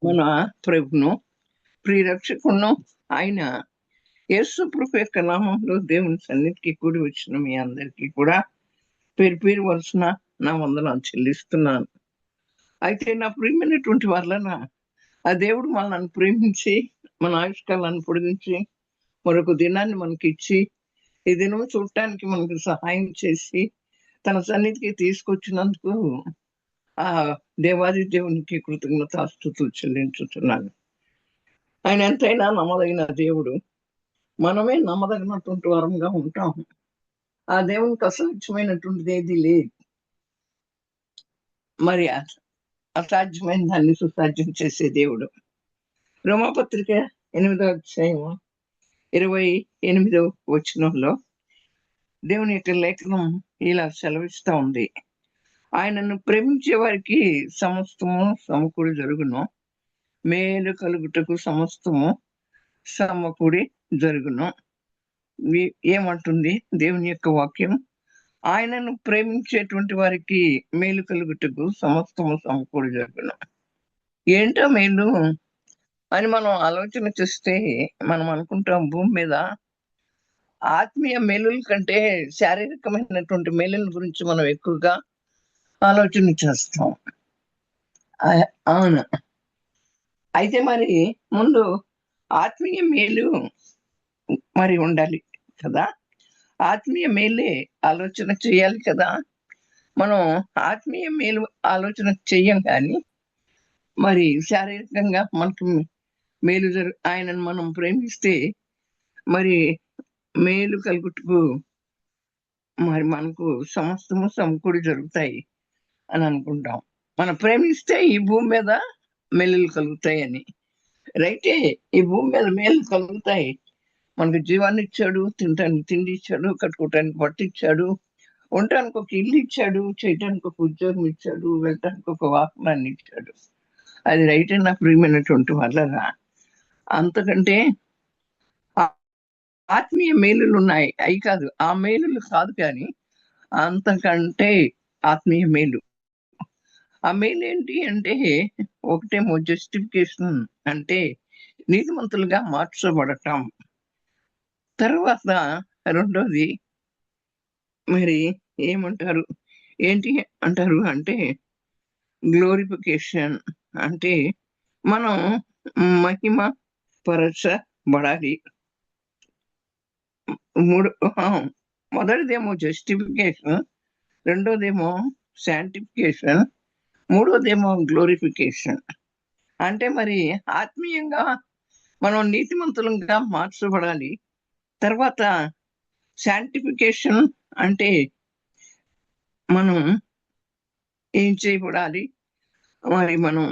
మన ప్రభును ప్రియరక్షకును ఆయన యేసు ప్రభు యొక్క నామంలో దేవుని సన్నిధికి కూడి వచ్చిన మీ అందరికీ కూడా పేరు పేరు వలసిన నా వందనాలు చెల్లిస్తున్నాను. అయితే నా ప్రియమైనటువంటి వలన ఆ దేవుడు మనల్ని ప్రేమించి మన ఆయుష్కాలాన్ని పొడిగించి మరొక దినాన్ని మనకి ఇచ్చి ఈ దినం చూడటానికి మనకు సహాయం చేసి తన సన్నిధికి తీసుకొచ్చినందుకు ఆ దేవాది దేవునికి కృతజ్ఞతాస్తుతులు చెల్లించుతున్నాను. ఆయన ఎంతైనా నమ్మదగిన దేవుడు. మనమే నమ్మదగినటువంటి వరంగా ఉంటాం. ఆ దేవునికి అసాధ్యమైనటువంటిది ఏది లేదు. మరి అసాధ్యమైన దాన్ని సుసాధ్యం చేసే దేవుడు. రోమాపత్రిక 8వ అధ్యాయం 28వ వచనంలో దేవుని యొక్క లేఖనం ఇలా సెలవిస్తా ఉంది. ఆయనను ప్రేమించే వారికి సమస్తము సమకూడి జరుగును, మేలు కలుగుటకు సమస్తము సమకూడి జరుగును. ఏమంటుంది దేవుని యొక్క వాక్యం? ఆయనను ప్రేమించేటువంటి వారికి మేలు కలుగుటకు సమస్తము సమకూడి జరుగును. ఏంటో మేలు అని మనం ఆలోచన చేస్తే మనం అనుకుంటాం, భూమి మీద ఆత్మీయ మేలుల కంటే శారీరకమైనటువంటి మేలుల గురించి మనం ఎక్కువగా ఆలోచన చేస్తాం. అవును. అయితే మరి ముందు ఆత్మీయ మేలు మరి ఉండాలి కదా. ఆత్మీయ మేలే ఆలోచన చేయాలి కదా. మనం ఆత్మీయ మేలు ఆలోచన చెయ్యం కానీ మరి శారీరకంగా మనకు మేలు ఆయనను మనం ప్రేమిస్తే మరి మేలు కలుగుటకు మరి మనకు సమస్తము సమకూడి జరుగుతాయి అని అనుకుంటాం. మనం ప్రేమిస్తే ఈ భూమి మీద మేలులు కలుగుతాయి అని. రైటే, ఈ భూమి మీద మేలు కలుగుతాయి. మనకు జీవాన్ని ఇచ్చాడు, తినటానికి తిండి ఇచ్చాడు, కట్టుకోవటానికి బట్ట ఇచ్చాడు, ఉండటానికి ఒక ఇల్లు ఇచ్చాడు, చేయటానికి ఒక ఉద్యోగం ఇచ్చాడు, వెళ్ళటానికి ఒక వాహనాన్ని ఇచ్చాడు. అది రైటే నా ప్రియమైనటువంటి వల్లరా. అంతకంటే ఆత్మీయ మేలులు ఉన్నాయి, అవి కాదు, ఆ మేలులు కాదు, కానీ అంతకంటే ఆత్మీయ మేలు. ఆ మేలు ఏంటి అంటే ఒకటేమో జస్టిఫికేషన్, అంటే నీతిమంతులుగా మార్చబడటం. తర్వాత రెండోది మరి ఏమంటారు, ఏంటి అంటారు అంటే గ్లోరిఫికేషన్, అంటే మనం మహిమ పరచబడాలి. మొదటిదేమో జస్టిఫికేషన్, రెండోదేమో శాంటిఫికేషన్, మూడోదేమో గ్లోరిఫికేషన్. అంటే మరి ఆత్మీయంగా మనం నీతిమంతులంగా మార్చబడాలి. తర్వాత శాంటిఫికేషన్ అంటే మనం ఏం చేయబడాలి, మరి మనం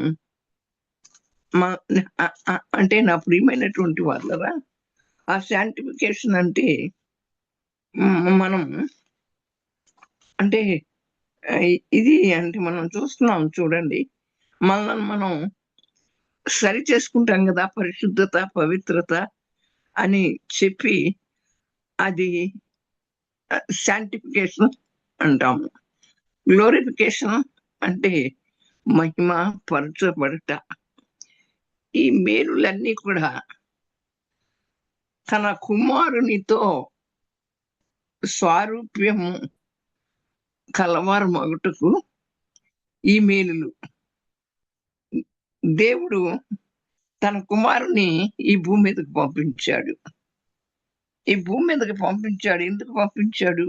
అంటే నా ప్రియమైనటువంటి వాళ్ళరా, ఆ శాంటిఫికేషన్ అంటే మనం అంటే ఇది అంటే మనం చూస్తున్నాం చూడండి, మనల్ని మనం సరి చేసుకుంటాం కదా, పరిశుద్ధత పవిత్రత అని చెప్పి అది శాంటిఫికేషన్ అంటాము. గ్లోరిఫికేషన్ అంటే మహిమ పరచబడట. ఈ మేలులన్నీ కూడా తన కుమారునితో స్వారూప్యము కలవారు మగుటకు ఈ మేలులు. దేవుడు తన కుమారుని ఈ భూమి మీదకి పంపించాడు. ఈ భూమి మీదకి పంపించాడు. ఎందుకు పంపించాడు?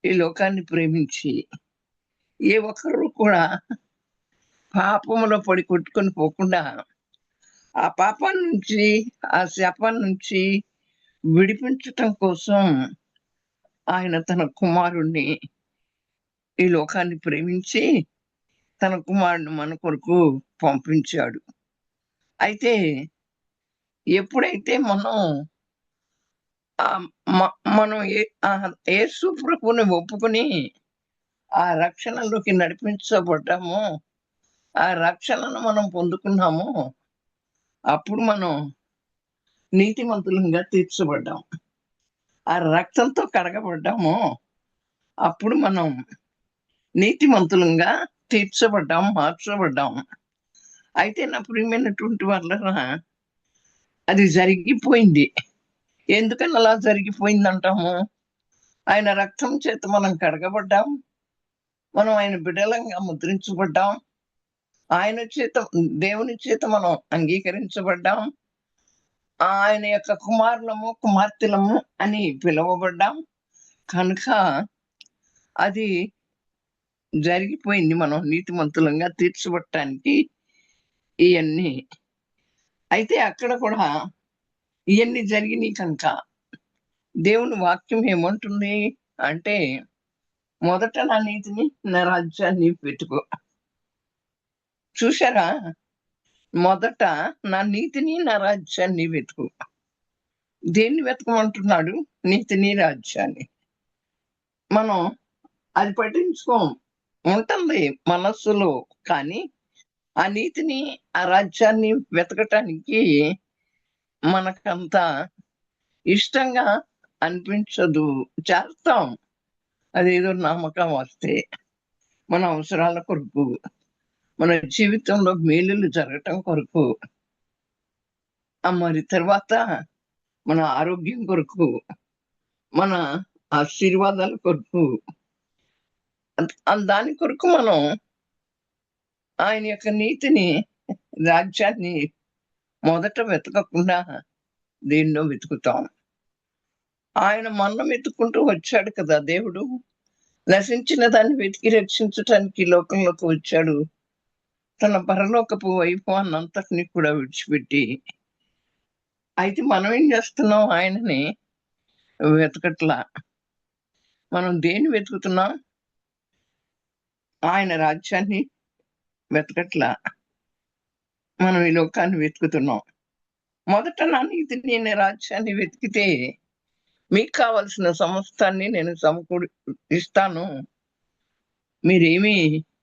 ఈ లోకాన్ని ప్రేమించి. ఏ ఒక్కరు కూడా పాపంలో పడి కొట్టుకొని పోకుండా ఆ పాపం నుంచి, ఆ శాపం నుంచి విడిపించటం కోసం ఆయన తన కుమారుణ్ణి ఈ లోకాన్ని ప్రేమించి తన కుమారుని మన కొరకు పంపించాడు. అయితే ఎప్పుడైతే మనం యేసు ప్రభువుని ఒప్పుకొని ఆ రక్షణలోకి నడిపించబడ్డామో, ఆ రక్షణను మనం పొందుకున్నాము, అప్పుడు మనం నీతిమంతులంగా తీర్చబడ్డాం. ఆ రక్తంతో కడగబడ్డాము, అప్పుడు మనం నీతిమంతులంగా తీర్చబడ్డాం, మార్చబడ్డాం. అయితే నా ప్రియమైనటువంటి వాళ్ళరా, అది జరిగిపోయింది. ఎందుకని అలా జరిగిపోయిందంటాము? ఆయన రక్తం చేత మనం కడగబడ్డాం. మనం ఆయన బిడ్డలంగా ముద్రించబడ్డాం. ఆయన చేత, దేవుని చేత మనం అంగీకరించబడ్డాం. ఆయన యొక్క కుమారులము, కుమార్తెలము అని పిలువబడ్డాం. కనుక అది జరిగిపోయింది. మనం నీతిమంతులంగా తీర్చబడటానికి ఇవన్నీ. అయితే అక్కడ కూడా ఇవన్నీ జరిగినాయి కనుక దేవుని వాక్యం ఏమంటుంది అంటే, మొదట నా నీతిని, నా రాజ్యాన్ని వెతుకు. చూసారా? మొదట నా నీతిని, నా రాజ్యాన్ని వెతుకు. దేన్ని వెతకమంటున్నాడు? నీతిని, రాజ్యాన్ని. మనం అది పట్టించుకోం, ఉంటుంది మనస్సులో. కానీ ఆ నీతిని, ఆ రాజ్యాన్ని వెతకటానికి మనకంత ఇష్టంగా అనిపించదు. చేస్తాం, అదేదో నమ్మకం వస్తే, మన అవసరాల కొరకు, మన జీవితంలో మేలులు జరగటం కొరకు, మరి తర్వాత మన ఆరోగ్యం కొరకు, మన ఆశీర్వాదాల కొరకు, దాని కొరకు మనం ఆయన యొక్క నీతిని, రాజ్యాన్ని మొదట వెతకకుండా దేన్నో వెతుకుతాం. ఆయన మన్నం వెతుక్కుంటూ వచ్చాడు కదా దేవుడు. నశించిన దాన్ని వెతికి రక్షించటానికి లోకంలోకి వచ్చాడు. తన పరలోకపు వైభవాన్నంతటిని కూడా విడిచిపెట్టి. అయితే మనం ఏం చేస్తున్నాం? ఆయనని వెతకట్లా. మనం దేన్ని వెతుకుతున్నాం? ఆయన రాజ్యాన్ని వెతకట్లా. మనం ఈ లోకాన్ని వెతుకుతున్నాం. మొదట నా నీతిని, నేను రాజ్యాన్ని వెతికితే మీకు కావలసిన సమస్తాన్ని నేను ఇస్తాను.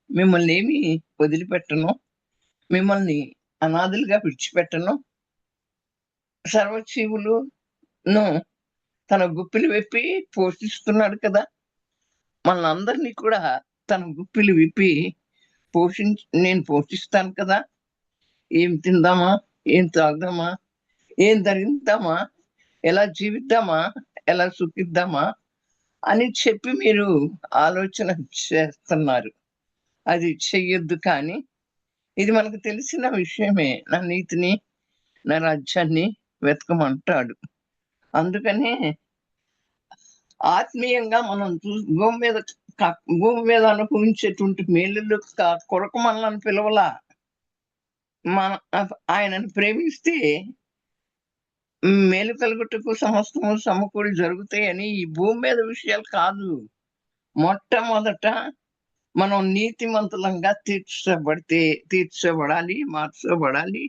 మిమ్మల్ని ఏమి వదిలిపెట్టను, మిమ్మల్ని అనాథులుగా విడిచిపెట్టను. సర్వజీవులను తన గుప్పిలు విప్పి పోషిస్తున్నాడు కదా. మనందరినీ కూడా తన గుప్పిలు విప్పి నేను పోషిస్తాను కదా. ఏం తిందామా, ఏం తాగుదామా, ఏం ధరిద్దామా, ఎలా జీవిద్దామా, ఎలా సుఖిద్దామా అని చెప్పి మీరు ఆలోచన చేస్తున్నారు. అది చెయ్యొద్దు. కానీ ఇది మనకు తెలిసిన విషయమే. నా నీతిని, నా రాజ్యాన్ని వెతకమంటాడు. అందుకనే ఆత్మీయంగా మనం భూమి మీద అనుభవించేటువంటి మేలులు కొరకు మనల్ని పిలవలా. ఆయనను ప్రేమిస్తే మేలు కలుగుటకు సమస్తము సమకూడి జరుగుతాయని ఈ భూమి మీద విషయాలు కాదు. మొట్టమొదట మనం నీతిమంతులంగా తీర్చబడాలి, మార్చబడాలి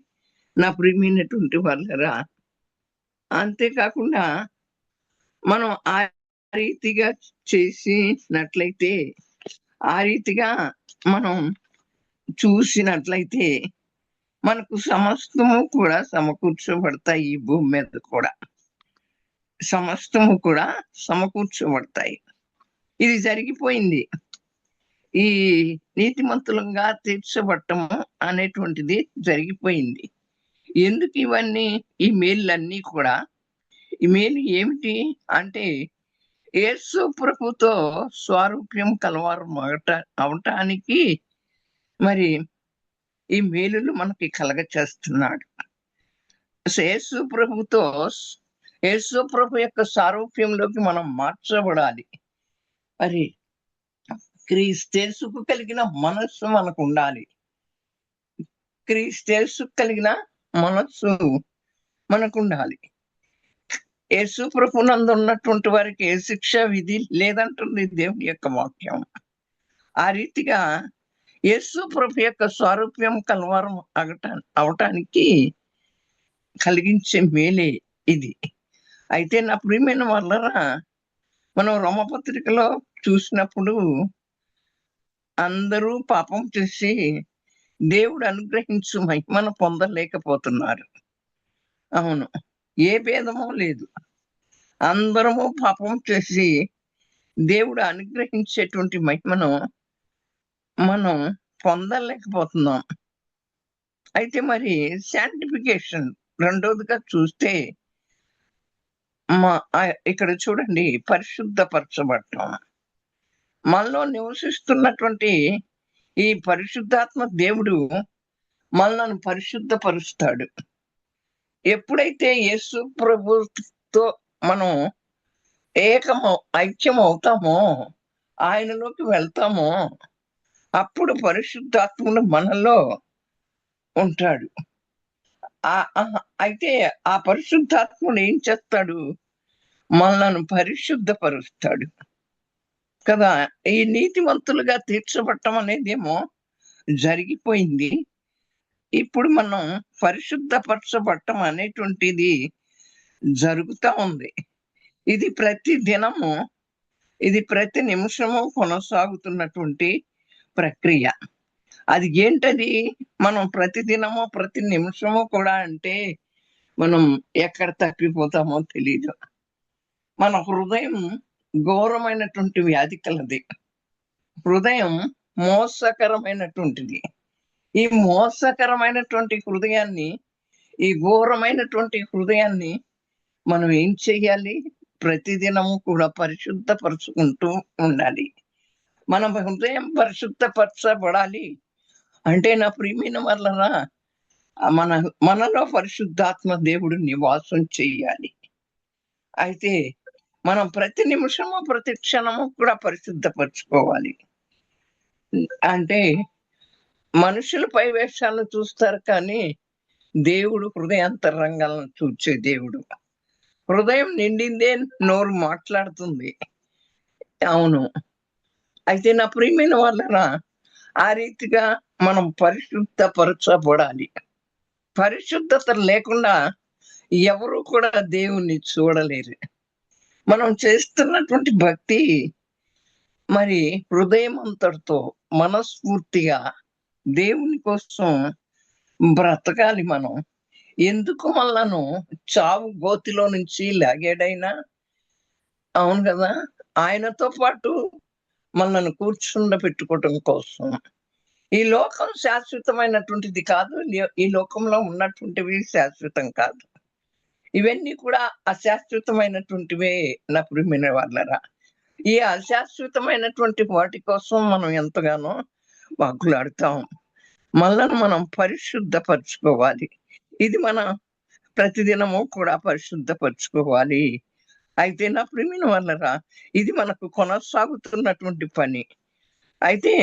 నా ప్రియమైనటువంటి వాళ్ళరా. అంతేకాకుండా మనం ఆ రీతిగా చేసినట్లయితే, ఆ రీతిగా మనం చూసినట్లయితే మనకు సమస్తము కూడా సమకూర్చబడతాయి. ఈ భూమి మీద కూడా సమస్తము కూడా సమకూర్చబడతాయి. ఇది జరిగిపోయింది. ఈ నీతిమంతులంగా తీర్చబడటము అనేటువంటిది జరిగిపోయింది. ఎందుకు ఇవన్నీ? ఈ మేలులన్నీ కూడా, ఈ మేలు ఏమిటి అంటే, యేసు ప్రభుతో స్వారూప్యం కలవారు అవటానికి మరి ఈ మేలులు మనకి కలగచేస్తున్నాడు. యేసు ప్రభు యొక్క సారూప్యంలోకి మనం మార్చబడాలి. మరి క్రీస్తేసుకు కలిగిన మనస్సు మనకు ఉండాలి. క్రీస్తేసుకు కలిగిన మనస్సు మనకు ఉండాలి. యేసు ప్రభు నందు ఉన్నటువంటి వారికి ఏ శిక్ష విధి లేదంటుంది దేవుని యొక్క వాక్యం. ఆ రీతిగా యేసు ప్రభు యొక్క స్వారూప్యం కలవారం అవటానికి కలిగించే మేలే ఇది. అయితే నా ప్రియమైన వాళ్ళరా, మనం రోమపత్రికలో చూసినప్పుడు అందరూ పాపం చేసి దేవుడు అనుగ్రహించు మహిమను పొందలేకపోతున్నారు. అవును, ఏ భేదమూ లేదు. అందరము పాపం చేసి దేవుడు అనుగ్రహించేటువంటి మహిమను మనం పొందలేకపోతున్నాం. అయితే మరి శాంటిఫికేషన్ రెండోదిగా చూస్తే ఇక్కడ చూడండి, పరిశుద్ధపరచబడటం. మనలో నివసిస్తున్నటువంటి ఈ పరిశుద్ధాత్మ దేవుడు మనల్ని పరిశుద్ధపరుస్తాడు. ఎప్పుడైతే యేసు ప్రభుతో మనం ఐక్యం అవుతామో, ఆయనలోకి వెళ్తామో, అప్పుడు పరిశుద్ధాత్ముడు మనలో ఉంటాడు. అయితే ఆ పరిశుద్ధాత్ముడు ఏం చేస్తాడు? మనల్ని పరిశుద్ధపరుస్తాడు కదా. ఈ నీతివంతులుగా తీర్చబట్టం అనేదేమో జరిగిపోయింది. ఇప్పుడు మనం పరిశుద్ధపరచబట్టం అనేటువంటిది జరుగుతూ ఉంది. ఇది ప్రతి దినము, ఇది ప్రతి నిమిషము కొనసాగుతున్నటువంటి ప్రక్రియ. అది ఏంటది? మనం ప్రతి దినము ప్రతి నిమిషము కూడా అంటే మనం ఎక్కడ తప్పిపోతామో తెలీదు. మన హృదయం ఘోరమైనటువంటి వ్యాధి కలది. హృదయం మోసకరమైనటువంటిది. ఈ మోసకరమైనటువంటి హృదయాన్ని, ఈ ఘోరమైనటువంటి హృదయాన్ని మనం ఏం చెయ్యాలి? ప్రతిదినము కూడా పరిశుద్ధపరుచుకుంటూ ఉండాలి. మన హృదయం పరిశుద్ధపరచబడాలి అంటే, నా ప్రియమైన వాళ్ళరా, మనలో పరిశుద్ధాత్మ దేవుడు నివాసం చెయ్యాలి. అయితే మనం ప్రతి నిమిషము ప్రతి క్షణము కూడా పరిశుద్ధపరచుకోవాలి. అంటే మనుషుల పై వేషాలను చూస్తారు కానీ దేవుడు హృదయాంతరంగాలను చూచే దేవుడు. హృదయం నిండిందే నోరు మాట్లాడుతుంది. అవును. అయితే నా ప్రియమైన వాళ్ళరా, ఆ రీతిగా మనం పరిశుద్ధపరచబడాలి. పరిశుద్ధత లేకుండా ఎవరు కూడా దేవుణ్ణి చూడలేరు. మనం చేస్తున్నటువంటి భక్తి మరి హృదయం అంతటితో మనస్ఫూర్తిగా దేవుని కోసం బ్రతకాలి. మనం ఎందుకు మనలను చావు గోతిలో నుంచి లాగాడైనా, అవును కదా, ఆయనతో పాటు మనల్ని కూర్చుండబెట్టుకోవటం కోసం. ఈ లోకం శాశ్వతమైనటువంటిది కాదు. ఈ లోకంలో ఉన్నటువంటివి శాశ్వతం కాదు. ఇవన్నీ కూడా అశాశ్వతమైనటువంటివే నా ప్రియమైన వాళ్ళరా. ఈ అశాశ్వతమైనటువంటి వాటి కోసం మనం ఎంతగానో వాకులాడుతాం. మనల్ని మనం పరిశుద్ధపరచుకోవాలి. ఇది మన ప్రతిదినము కూడా పరిశుద్ధపరచుకోవాలి. అయితే నా ప్రియమైన వాళ్ళరా, ఇది మనకు కొనసాగుతున్నటువంటి పని. అయితే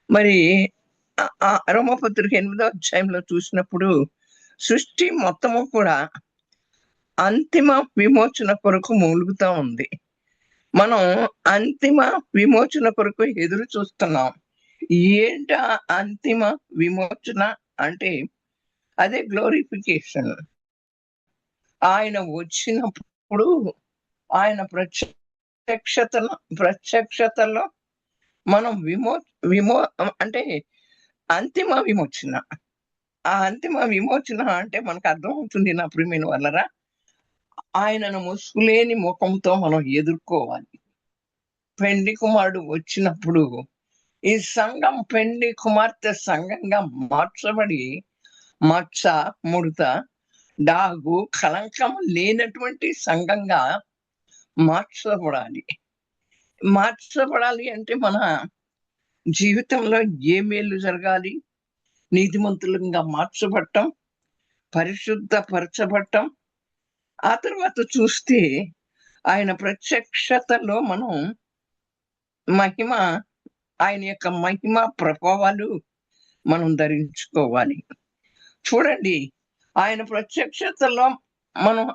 మరి రోమపత్రిక 8వ అధ్యాయంలో చూసినప్పుడు సృష్టి మొత్తము కూడా అంతిమ విమోచన కొరకు మూలుగుతా ఉంది. మనం అంతిమ విమోచన కొరకు ఎదురు చూస్తున్నాం. ఏంట అంతిమ విమోచన అంటే? అదే గ్లోరిఫికేషన్. ఆయన వచ్చినప్పుడు ఆయన ప్రత్యక్షతలో మనం అంటే అంతిమ విమోచన. ఆ అంతిమ విమోచన అంటే మనకు అర్థమవుతుంది నా ప్రియమైన వాళ్ళరా. ఆయనను ముసుగులేని ముఖంతో మనం ఎదుర్కోవాలి. పెండ్లి కుమారుడు వచ్చినప్పుడు ఈ సంఘం పెండ్లి కుమార్తె సంఘంగా మార్చబడి మచ్చ, ముడత, డాగు, కలంకం లేనటువంటి సంఘంగా మార్చబడాలి అంటే మన జీవితంలో ఏ మేలు జరగాలి? నీతిమంతులంగా మార్చబడటం, పరిశుద్ధపరచబడటం. ఆ తర్వాత చూస్తే ఆయన ప్రత్యక్షతలో మనం ఆయన యొక్క మహిమ ప్రభావాలు మనం ధరించుకోవాలి. చూడండి, ఆయన ప్రత్యక్షతలో మనం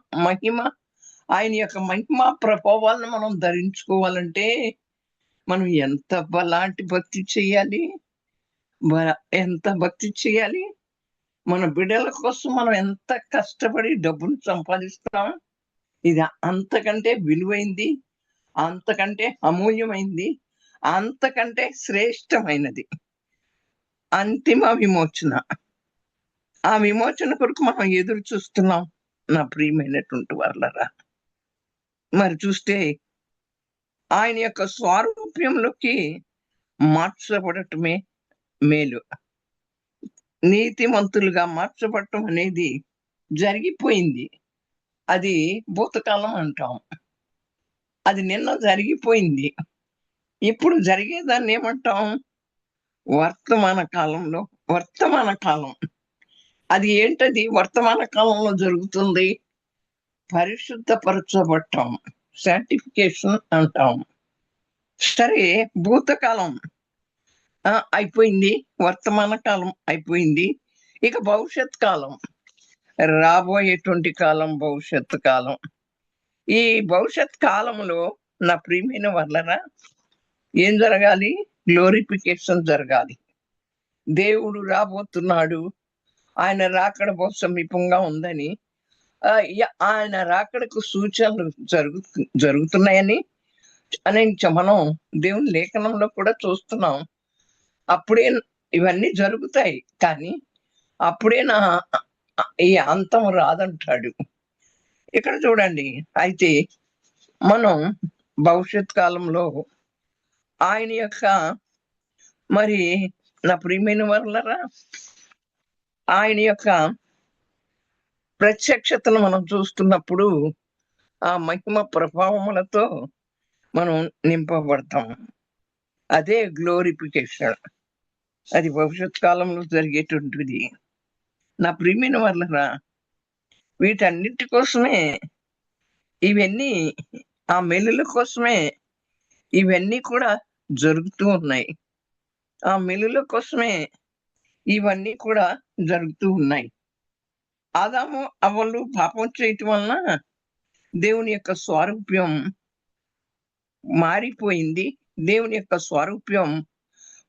ఆయన యొక్క మహిమ ప్రభావాలను మనం ధరించుకోవాలంటే మనం ఎంత భక్తి చేయాలి? మన బిడ్డల కోసం మనం ఎంత కష్టపడి డబ్బును సంపాదిస్తాం. ఇది అంతకంటే విలువైంది, అంతకంటే అమూల్యమైంది, అంతకంటే శ్రేష్టమైనది అంతిమ విమోచన. ఆ విమోచన కొరకు మనం ఎదురు చూస్తున్నాం నా ప్రియమైనటువంటి వాళ్ళరా. మరి చూస్తే ఆయన యొక్క స్వారూప్యంలోకి మార్చబడటమే మేలు. నీతిమంతులుగా మార్చబడటం అనేది జరిగిపోయింది. అది భూతకాలం అంటాం. అది నిన్న జరిగిపోయింది. ఇప్పుడు జరిగేదాన్ని ఏమంటాం? వర్తమాన కాలంలో వర్తమాన కాలం. అది ఏంటది వర్తమాన కాలంలో జరుగుతుంది? పరిశుద్ధపరచబడటం, సాంటిఫికేషన్ అంటాం. సరే, భూతకాలం అయిపోయింది, వర్తమాన కాలం అయిపోయింది. ఇక భవిష్యత్ కాలం, రాబోయేటువంటి కాలం, భవిష్యత్ కాలం. ఈ భవిష్యత్ కాలంలో నా ప్రియమైన వాళ్ళరా ఏం జరగాలి? గ్లోరిఫికేషన్ జరగాలి. దేవుడు రాబోతున్నాడు, ఆయన రాకడ బహు సమీపంగా ఉందని, ఆయన రాకడకు సూచనలు జరుగుతున్నాయని మనం దేవుని లేఖనంలో కూడా చూస్తున్నాం. అప్పుడే ఇవన్నీ జరుగుతాయి, కానీ అప్పుడే ఈ అంతం రాదంటాడు. ఇక్కడ చూడండి, అయితే మనం భవిష్యత్ కాలంలో ఆయన యొక్క మరి నా ప్రియమైన వాళ్ళరా ఆయన యొక్క ప్రత్యక్షతను మనం చూస్తున్నప్పుడు ఆ మహిమ ప్రభావములతో మనం నింపబడతాం. అదే గ్లోరిఫికేషన్. అది భవిష్యత్ కాలంలో జరిగేటువంటిది. నా ప్రియమైన వాళ్ళరా వీటన్నిటి కోసమే ఇవన్నీ, ఆ మెలుల కోసమే ఇవన్నీ కూడా జరుగుతూ ఉన్నాయి. ఆ మెలుల కోసమే ఇవన్నీ కూడా జరుగుతూ ఉన్నాయి. ఆదాము అవ్వలు పాపం చేయటం వలన దేవుని యొక్క స్వారూప్యం మారిపోయింది. దేవుని యొక్క స్వారూప్యం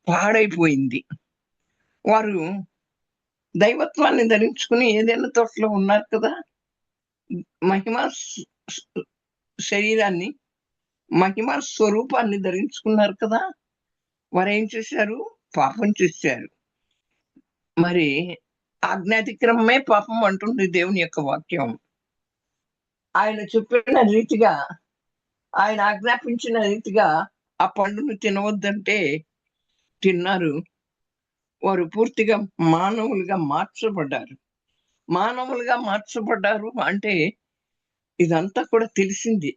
పాడైపోయింది. వారు దైవత్వాన్ని ధరించుకుని ఏదైనా తోటలో ఉన్నారు కదా, మహిమ శరీరాన్ని, మహిమ స్వరూపాన్ని ధరించుకున్నారు కదా. వారు ఏం చేశారు? పాపం చేశారు. మరి ఆజ్ఞాతిక్రమమే పాపం అంటుంది దేవుని యొక్క వాక్యం. ఆయన చెప్పిన రీతిగా, ఆయన ఆజ్ఞాపించిన రీతిగా ఆ పండును తినవద్దంటే తిన్నారు. వారు పూర్తిగా మానవులుగా మార్చబడ్డారు. మానవులుగా మార్చబడ్డారు అంటే ఇదంతా కూడా తెలిసింది.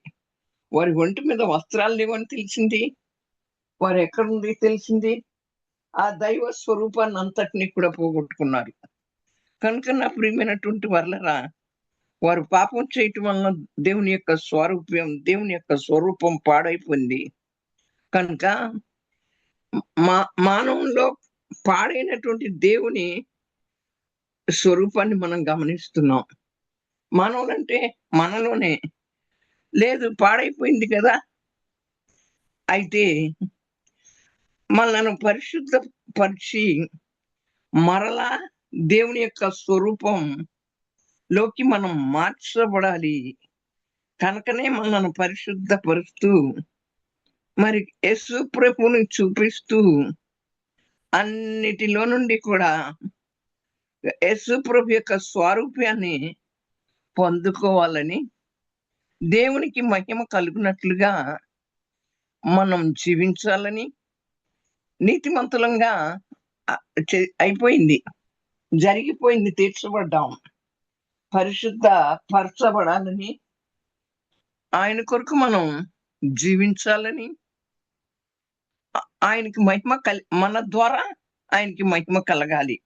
వారి ఒంటి మీద వస్త్రాలు లేవని తెలిసింది. వారు ఎక్కడుంది తెలిసింది. ఆ దైవ స్వరూపాన్ని అంతటినీ కూడా పోగొట్టుకున్నారు. కనుక నా ప్రియమైనటువంటి వాళ్ళరా, వారు పాపం చేయటం వలన దేవుని యొక్క స్వరూప్యం, దేవుని యొక్క స్వరూపం పాడైపోయింది. కనుక మానవుల్లో పాడైనటువంటి దేవుని స్వరూపాన్ని మనం గమనిస్తున్నాం. మానవులంటే మనలోనే లేదు, పాడైపోయింది కదా. అయితే మనల్ని పరిశుద్ధపరిచి మరలా దేవుని యొక్క స్వరూపంలోకి మనం మార్చబడాలి. కనుకనే మనల్ని పరిశుద్ధపరుస్తూ మరి యేసు ప్రభువుని చూపిస్తూ అన్నిటిలో నుండి కూడా యేసు ప్రభు యొక్క స్వరూపాన్ని పొందుకోవాలని, దేవునికి మహిమ కలుగునట్లుగా మనం జీవించాలని, నీతిమంతులంగా అయిపోయింది, జరిగిపోయింది, తీర్చబడ్డాం. పరిశుద్ధ పరచబడాలని, ఆయన కొరకు మనం జీవించాలని, ఆయనకి మహిమ మన ద్వారా ఆయనకి మహిమ కలగాలి.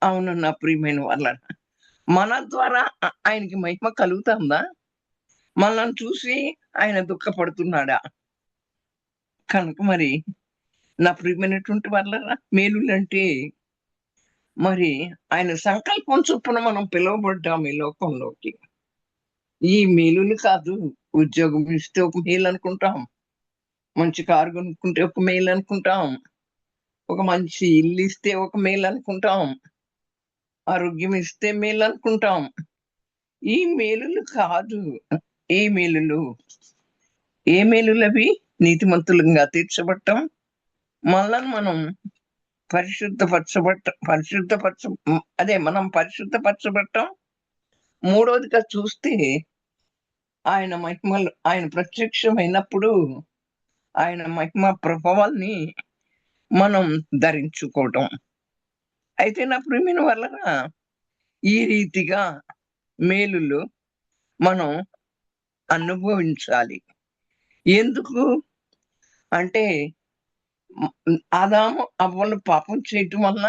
అవును నా ప్రియమైన వాళ్ళ, మన ద్వారా ఆయనకి మహిమ కలుగుతుందా? మనల్ని చూసి ఆయన దుఃఖపడుతున్నాడా? కనుక మరి నా ప్రియమైనటువంటి వాళ్ళ, మేలులంటే మరి ఆయన సంకల్పం చొప్పున మనం పిలువబడ్డాం ఈ లోకంలోకి. ఈ మేలులు కాదు. ఉద్యోగం ఇస్తే ఒక మేలు అనుకుంటాం, మంచి కారు కొనుక్కుంటే ఒక మేలు అనుకుంటాం, ఒక మంచి ఇల్లు ఇస్తే ఒక మేలు అనుకుంటాం, ఆరోగ్యం ఇస్తే మేలు అనుకుంటాం. ఈ మేలులు కాదు. ఏ మేలులు? ఏ మేలులవి? నీతిమంతులంగా తీర్చబడటం, మనల్ని మనం మనం పరిశుద్ధపరచబడటం. మూడవదిగా చూస్తే ఆయన మహిమలు, ఆయన ప్రత్యక్షమైనప్పుడు ఆయన మహిమ ప్రభావాల్ని మనం ధరించుకోవటం. అయితే నా ప్రియమైన వాళ్ళరా, ఈ రీతిగా మేలులు మనం అనుభవించాలి. ఎందుకు అంటే ఆదాము అవ్వలు పాపం చేయటం వలన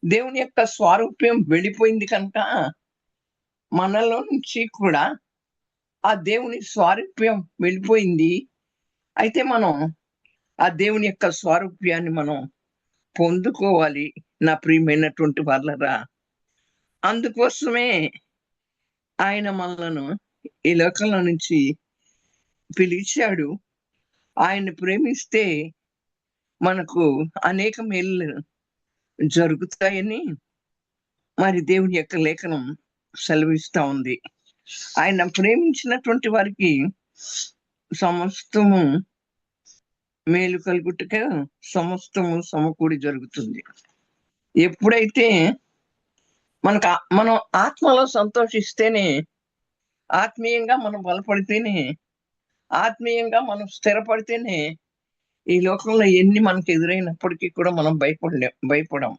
దేవుని యొక్క స్వారూప్యం వెళ్ళిపోయింది కనుక మనలో నుంచి కూడా ఆ దేవుని స్వారూప్యం వెళ్ళిపోయింది. అయితే మనం ఆ దేవుని యొక్క స్వారూప్యాన్ని మనం పొందుకోవాలి నా ప్రియమైనటువంటి వాళ్ళరా. అందుకోసమే ఆయన మనలను ఈ లోకంలో నుంచి పిలిచాడు. ఆయన్ని ప్రేమిస్తే మనకు అనేక మేలులు జరుగుతాయని మరి దేవుని యొక్క లేఖనం సెలవిస్తా ఉంది. ఆయన ప్రేమించినటువంటి వారికి సమస్తము మేలు కలుగుటక సమస్తము సమకూడి జరుగుతుంది. ఎప్పుడైతే మనం ఆత్మలో సంతోషిస్తేనే, ఆత్మీయంగా మనం బలపడితేనే, ఆత్మీయంగా మనం స్థిరపడితేనే ఈ లోకంలో ఎన్ని మనకు ఎదురైనప్పటికీ కూడా మనం భయపడం.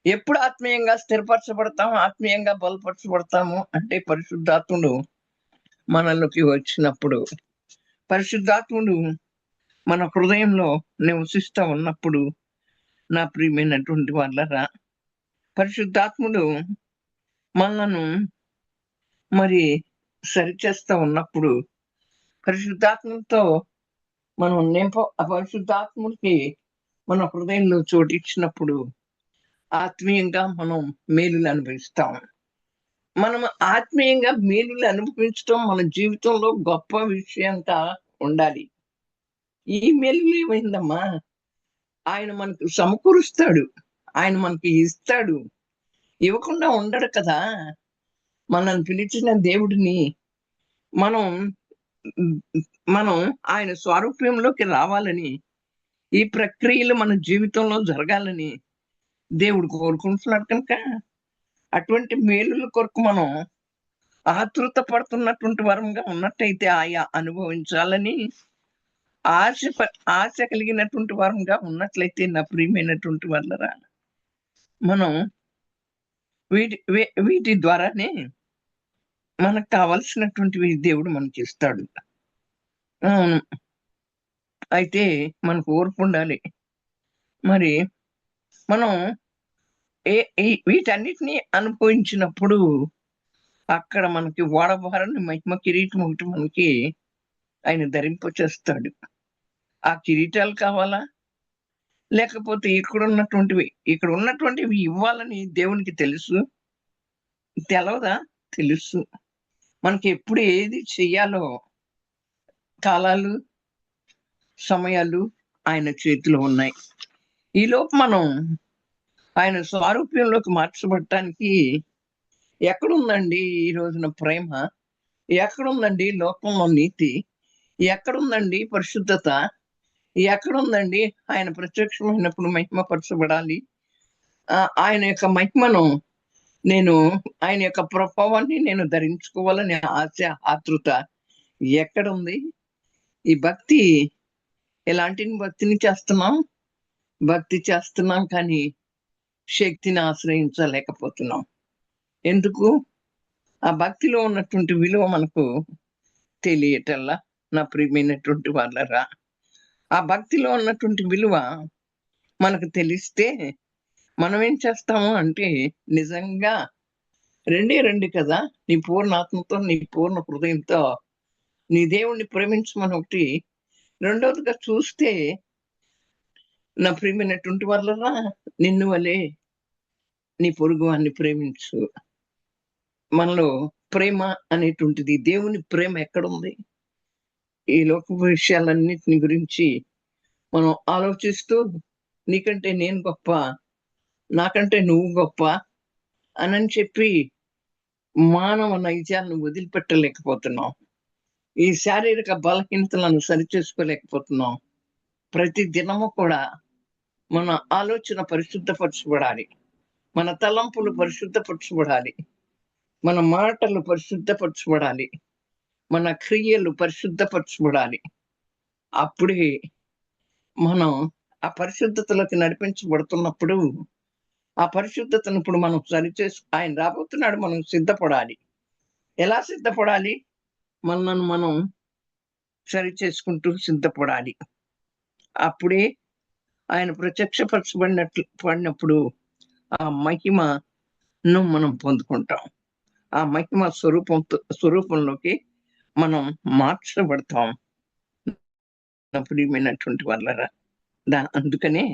ఎప్పుడు ఆత్మీయంగా స్థిరపరచబడతాము, ఆత్మీయంగా బలపరచబడతాము అంటే పరిశుద్ధాత్ముడు మనలోకి వచ్చినప్పుడు, పరిశుద్ధాత్ముడు మన హృదయంలో నివసిస్తా ఉన్నప్పుడు నా ప్రియమైనటువంటి వాళ్ళరా, పరిశుద్ధాత్ముడు మనలను మరి సరిచేస్తా ఉన్నప్పుడు, పరిశుద్ధాత్మతో మనం పరిశుద్ధాత్ముడికి మన హృదయంలో చోటిచ్చినప్పుడు ఆత్మీయంగా మనం మేలులు అనుభవిస్తాం. మనం ఆత్మీయంగా మేలులు అనుభవించడం మన జీవితంలో గొప్ప విషయంగా ఉండాలి. ఈ మేలులు ఏమైందమ్మా, ఆయన మనకు సమకూరుస్తాడు, ఆయన మనకి ఇస్తాడు, ఇవ్వకుండా ఉండడు కదా. మనల్ని పిలిచిన దేవుడిని మనం మనం ఆయన స్వారూప్యంలోకి రావాలని, ఈ ప్రక్రియలు మన జీవితంలో జరగాలని దేవుడు కోరుకుంటున్నాడు కనుక అటువంటి మేలుల కొరకు మనం ఆతృత పడుతున్నటువంటి వరంగా ఉన్నట్టయితే ఆయా అనుభవించాలని ఆశ కలిగినటువంటి వరంగా ఉన్నట్లయితే నా ప్రియమైనటువంటి వాళ్ళరా, మనం వీటి ద్వారానే మనకు కావలసినటువంటివి దేవుడు మనకి ఇస్తాడు. అయితే మనకు ఓర్పు ఉండాలి. మరి మనం వీటన్నిటిని అనుభవించినప్పుడు అక్కడ మనకి వాడబారని మహిమ కిరీటం ఒకటి మనకి ఆయన ధరింపచేస్తాడు. ఆ కిరీటాలు కావాలా, లేకపోతే ఇక్కడ ఉన్నటువంటివి ఇవ్వాలని దేవునికి తెలుసు, తెలవదా? తెలుసు. మనకి ఎప్పుడు ఏది చెయ్యాలో కాలాలు సమయాలు ఆయన చేతిలో ఉన్నాయి. ఈలోపు మనం ఆయన స్వారూప్యంలోకి మార్చబడటానికి ఎక్కడుందండి ఈ రోజున ప్రేమ, ఎక్కడుందండి లోకంలో నీతి, ఎక్కడుందండి పరిశుద్ధత, ఎక్కడుందండి ఆయన ప్రత్యక్షమైనప్పుడు మహిమపరచబడాలి, ఆయన యొక్క మహిమను ఆయన యొక్క ప్రభావాన్ని నేను ధరించుకోవాలని ఆశ ఆతృత ఎక్కడుంది? ఈ భక్తి ఎలాంటి భక్తిని చేస్తున్నాం? భక్తి చేస్తున్నాం కానీ శక్తిని ఆశ్రయించలేకపోతున్నాం. ఎందుకు? ఆ భక్తిలో ఉన్నటువంటి విలువ మనకు తెలియటల్లా నా ప్రియమైనటువంటి వాళ్ళరా. ఆ భక్తిలో ఉన్నటువంటి విలువ మనకు తెలిస్తే మనం ఏం చేస్తాము అంటే, నిజంగా రండి కదా, నీ పూర్ణ ఆత్మతో నీ పూర్ణ హృదయంతో నీ దేవుణ్ణి ప్రేమించమని ఒకటి, రెండవదిగా చూస్తే నా ప్రియమైనటువంటి వాళ్ళరా, నిన్ను వలే నీ పొరుగు వారిని ప్రేమించు. మనలో ప్రేమ అనేటువంటిది, దేవుని ప్రేమ ఎక్కడుంది? ఈ లోక విషయాలన్నిటిని గురించి మనం ఆలోచిస్తూ నీకంటే నేను గొప్ప, నాకంటే నువ్వు గొప్ప అని చెప్పి మానవ నైజాలను వదిలిపెట్టలేకపోతున్నాం. ఈ శారీరక బలహీనతలను సరిచేసుకోలేకపోతున్నాం. ప్రతి దినము కూడా మన ఆలోచన పరిశుద్ధపరచబడాలి, మన తలంపులు పరిశుద్ధపరచబడాలి, మన మాటలు పరిశుద్ధపరచబడాలి, మన క్రియలు పరిశుద్ధపరచబడాలి. అప్పుడే మనం ఆ పరిశుద్ధతలోకి నడిపించబడుతున్నప్పుడు ఆ పరిశుద్ధతను ఇప్పుడు మనం సరిచేసి ఆయన రాబోతున్నాడు, మనం సిద్ధపడాలి. ఎలా సిద్ధపడాలి? మనల్ని మనం సరి చేసుకుంటూ సిద్ధపడాలి. అప్పుడే ఆయన పడినప్పుడు ఆ మహిమను మనం పొందుకుంటాం. ఆ మహిమ స్వరూపంలోకి మనం మార్చబడతాం. ప్రియమైనటువంటి వాళ్ళరా, అందుకనే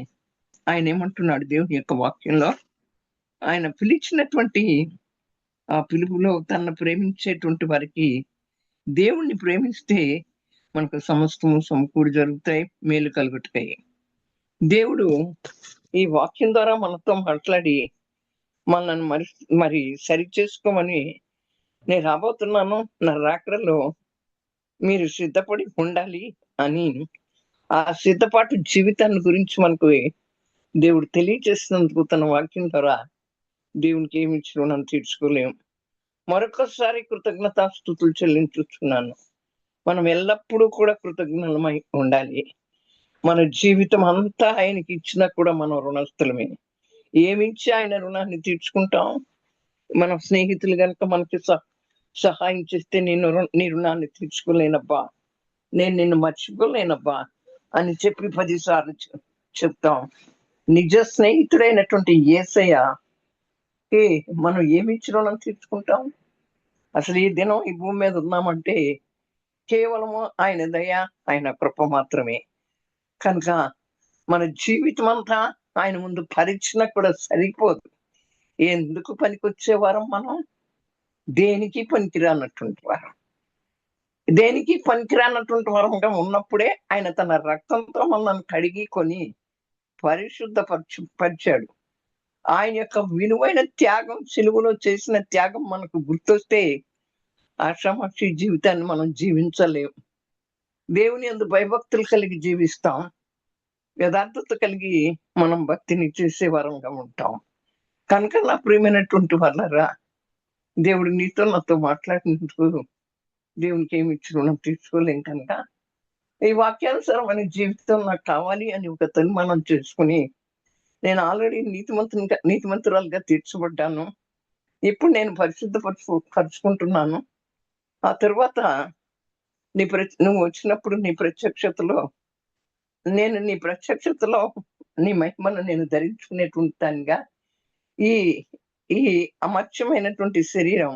ఆయన ఏమంటున్నాడు దేవుని యొక్క వాక్యంలో, ఆయన పిలిచినటువంటి ఆ పిలుపులో తనను ప్రేమించేటువంటి వారికి, దేవుణ్ణి ప్రేమిస్తే మనకు సమస్తము సమకూడి జరుగుతాయి, మేలు కలుగుతాయి. దేవుడు ఈ వాక్యం ద్వారా మనతో మాట్లాడి మనల్ని మరి సరి చేసుకోమని, నేను రాబోతున్నాను, నా రాకడలో మీరు సిద్ధపడి ఉండాలి అని, ఆ సిద్ధపాటు జీవితాన్ని గురించి మనకు దేవుడు తెలియజేసినందుకు తన వాక్యం ద్వారా దేవునికి ఏమి ఇచ్చినా మనం తీర్చుకోలేము. మరొకసారి కృతజ్ఞతాస్తుతులు చెల్లించుచున్నాను. మనం ఎల్లప్పుడూ కూడా కృతజ్ఞమై ఉండాలి. మన జీవితం అంతా ఆయనకి ఇచ్చినా కూడా మనం రుణస్థులమే. ఏమిచ్చి ఆయన రుణాన్ని తీర్చుకుంటాం? మన స్నేహితులు కనుక మనకి సహాయం చేస్తే, నీ రుణాన్ని తీర్చుకోలేనబ్బా, నేను నిన్ను మర్చిపోలేనబ్బా అని చెప్పి 10 సార్లు చెప్తాం. నిజ స్నేహితుడైనటువంటి యేసయ్యకి మనం ఏమిచ్చి రుణం తీర్చుకుంటాం? అసలు ఈ దినం ఈ భూమి మీద ఉన్నామంటే కేవలము ఆయన దయ, ఆయన కృప మాత్రమే. కనుక మన జీవితం అంతా ఆయన ముందు పరిచినా కూడా సరిపోదు. ఎందుకు పనికొచ్చే వారం మనం? దేనికి పనికిరానటువంటి వారం. దేనికి పనికిరానటువంటి వారంగా ఉన్నప్పుడే ఆయన తన రక్తంతో మనల్ని కడిగి కొని పరిచాడు. ఆయన యొక్క విలువైన త్యాగం, సిలువలో చేసిన త్యాగం మనకు గుర్తొస్తే ఆషామాషి జీవితాన్ని మనం జీవించలేము. దేవుని యందు భయభక్తులు కలిగి జీవిస్తాం. యథార్థత కలిగి మనం భక్తిని చేసే వారంగా ఉంటాం. కనుక నా ప్రియమైనటువంటి వాళ్ళరా, దేవుడు నీతో నాతో మాట్లాడినందుకు దేవునికి ఏమి ఇచ్చి రుణం తీర్చుకోలేం. కనుక ఈ వాక్యానుసారమైన జీవితం నాకు కావాలి అని ఒక తీర్మానం చేసుకుని, నేను ఆల్రెడీ నీతిమంతురాలుగా తీర్చబడ్డాను, ఇప్పుడు నేను పరుచుకుంటున్నాను. ఆ తర్వాత నువ్వు వచ్చినప్పుడు నీ ప్రత్యక్షతలో నీ మహిమను నేను ధరించుకునేటువంటి దానిగా ఈ ఈ అమర్చమైనటువంటి శరీరం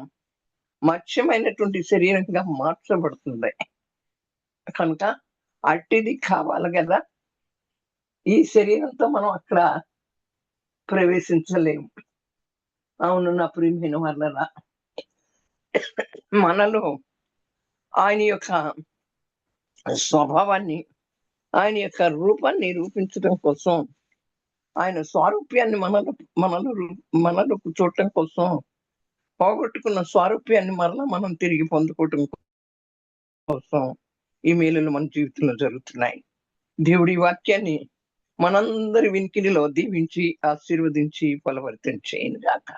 మత్స్యమైనటువంటి శరీరంగా మార్చబడుతుంది. కనుక అట్టిది కావాలి కదా. ఈ శరీరంతో మనం అక్కడ ప్రవేశించలేము. అవును నా ప్రియమైన వాళ్ళరా, మనలో ఆయన యొక్క స్వభావాన్ని, ఆయన యొక్క రూపాన్ని రూపించడం కోసం, ఆయన స్వారూప్యాన్ని మనలో చూడటం కోసం, పోగొట్టుకున్న స్వారూప్యాన్ని మరలా మనం తిరిగి పొందుకోవటం కోసం ఈ మేలులు మన జీవితంలో జరుగుతున్నాయి. దేవుడి వాక్యాన్ని మనందరి వినికిడిలో దీవించి ఆశీర్వదించి ఫలవర్తం చేయను గాక.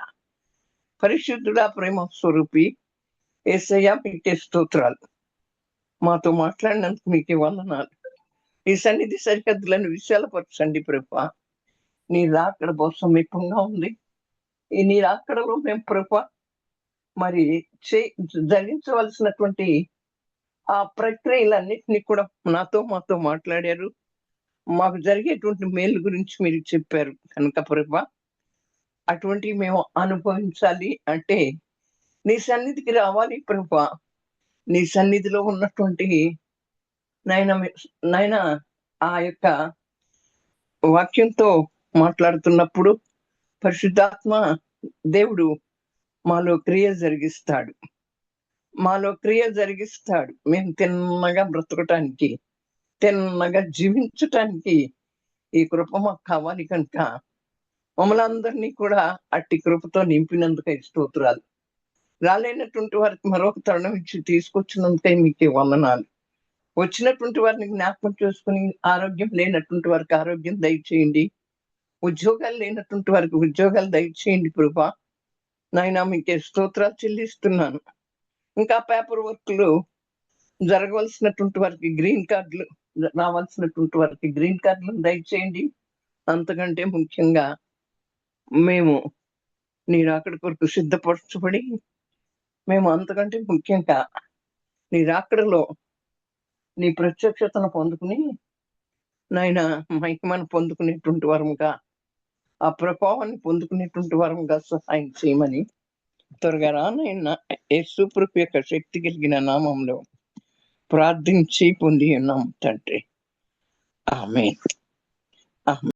పరిశుద్ధుడా, ప్రేమ స్వరూపి యేసయ్య, మీకే స్తోత్రాలు. మాతో మాట్లాడినందుకు మీకే వందనాలు. ఈ సన్నిధి సరిహద్దులను విశాలపరచండి ప్రభా. నీ రాకడ బహు సమీపంగా ఉంది. ఈ నీ రాకడలో మేము ప్రభా మరి జరిగించవలసినటువంటి ఆ ప్రక్రియలన్నిటినీ కూడా మాతో మాట్లాడారు. మాకు జరిగేటువంటి మేలు గురించి మీరు చెప్పారు. కనుక ప్రభా, అటువంటివి మేము అనుభవించాలి అంటే నీ సన్నిధికి రావాలి ప్రభా. నీ సన్నిధిలో ఉన్నటువంటి నాయన ఆ యొక్క వాక్యంతో మాట్లాడుతున్నప్పుడు పరిశుద్ధాత్మ దేవుడు మాలో క్రియ జరిగిస్తాడు. మేము తిన్నగా బ్రతకటానికి, తిన్నగా జీవించటానికి ఈ కృప మాకు కావాలి. కనుక మమ్మల్ని అందరినీ కూడా అట్టి కృపతో నింపినందుకై స్తోత్రాలు. రాలేనటువంటి వారికి మరొక తరుణం ఇచ్చి తీసుకొచ్చినందుకై మీకే వందనాలు. వచ్చినటువంటి వారిని జ్ఞాపకం చేసుకుని, ఆరోగ్యం లేనటువంటి వారికి ఆరోగ్యం దయచేయండి, ఉద్యోగాలు లేనటువంటి వారికి ఉద్యోగాలు దయచేయండి ప్రభా. నాయన మీకే స్తోత్రాలు చెల్లిస్తున్నాను. ఇంకా పేపర్ వర్క్లు జరగవలసినటువంటి వారికి గ్రీన్ కార్డులు రావాల్సినటువంటి వారికి గ్రీన్ కార్డులను దయచేయండి. అంతకంటే ముఖ్యంగా మేము నీ రాకడ కొరకు సిద్ధపరచబడి, మేము అంతకంటే ముఖ్యంగా నీ రాకడలో నీ ప్రత్యక్షతను పొందుకుని నాయన మహిమను పొందుకునేటువంటి వరముగా, ఆ ప్రభావాన్ని పొందుకునేటువంటి వరముగా సహాయం చేయమని త్వరగా రానైనా యేసు ప్రభు యొక్క శక్తి కలిగిన నామంలో ప్రార్థించి పొంది ఉన్నాం తండ్రి. ఆమేన్. ఆమేన్.